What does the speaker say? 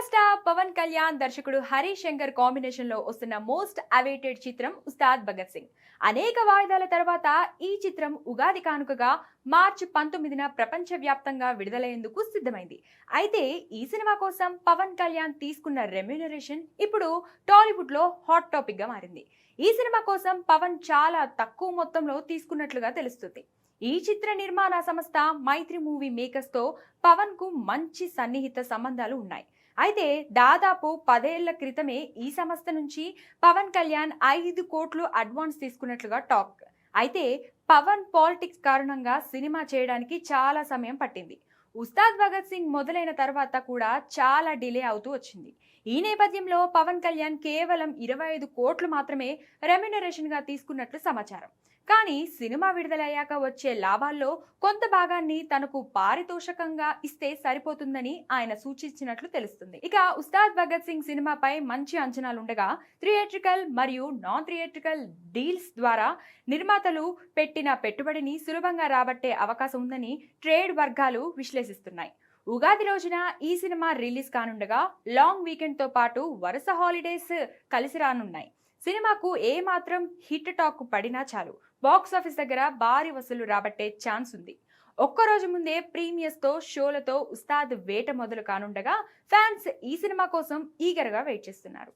Mega star Pawan Kalyan దర్శకుడు Harish Shankar combination లో వస్తున్న మోస్ట్ అవైటెడ్ చిత్రం ఉస్తాద్ భగత్ సింగ్. అనేక వాయిదాల తర్వాత ఈ చిత్రం ఉగాది కానుకగా మార్చి 19న ప్రపంచవ్యాప్తంగా విడుదలయ్యేందుకు సిద్ధమైంది. అయితే ఈ సినిమా కోసం పవన్ కళ్యాణ్ తీసుకున్న రెమ్యూనరేషన్ ఇప్పుడు టాలీవుడ్ లో హాట్ టాపిక్ గా మారింది. ఈ సినిమా కోసం పవన్ చాలా తక్కువ మొత్తంలో తీసుకున్నట్లుగా తెలుస్తుంది. ఈ చిత్ర నిర్మాణ సంస్థ మైత్రి మూవీ మేకర్స్ తో పవన్ కు మంచి సన్నిహిత సంబంధాలు ఉన్నాయి. అయితే దాదాపు 10 ఏళ్ల క్రితమే ఈ సంస్థ నుంచి పవన్ కళ్యాణ్ 5 కోట్లు అడ్వాన్స్ తీసుకున్నట్లుగా టాక్. అయితే పవన్ పాలిటిక్స్ కారణంగా సినిమా చేయడానికి చాలా సమయం పట్టింది. ఉస్తాద్ భగత్ సింగ్ మొదలైన తర్వాత కూడా చాలా డిలే అవుతూ వచ్చింది. ఈ నేపథ్యంలో పవన్ కళ్యాణ్ కేవలం 25 కోట్లు మాత్రమే రెమ్యూనరేషన్ గా తీసుకున్నట్లు సమాచారం. కానీ సినిమా విడుదలయ్యాక వచ్చే లాభాల్లో కొంత భాగాన్ని తనకు పారితోషికంగా ఇస్తే సరిపోతుందని ఆయన సూచించినట్లు తెలుస్తుంది. ఇక ఉస్తాద్ భగత్ సింగ్ సినిమాపై మంచి అంచనాలుండగా థియేట్రికల్ మరియు నాన్ థియేట్రికల్ డీల్స్ ద్వారా నిర్మాతలు పెట్టిన పెట్టుబడిని సులభంగా రాబట్టే అవకాశం ఉందని ట్రేడ్ వర్గాలు విశ్లేషిస్తున్నాయి. ఉగాది రోజున ఈ సినిమా రిలీజ్ కానుండగా లాంగ్ వీకెండ్ తో పాటు వరుస హాలిడేస్ కలిసి రానున్నాయి. సినిమాకు ఏ మాత్రం హిట్ టాక్ పడినా చాలు బాక్స్ ఆఫీస్ దగ్గర భారీ వసూలు రాబట్టే ఛాన్స్ ఉంది. ఒక్కరోజు ముందే ప్రీమియర్స్ తో షోలతో ఉస్తాద్ వేట మొదలు కానుండగా ఫ్యాన్స్ ఈ సినిమా కోసం ఈగర్ గా వెయిట్ చేస్తున్నారు.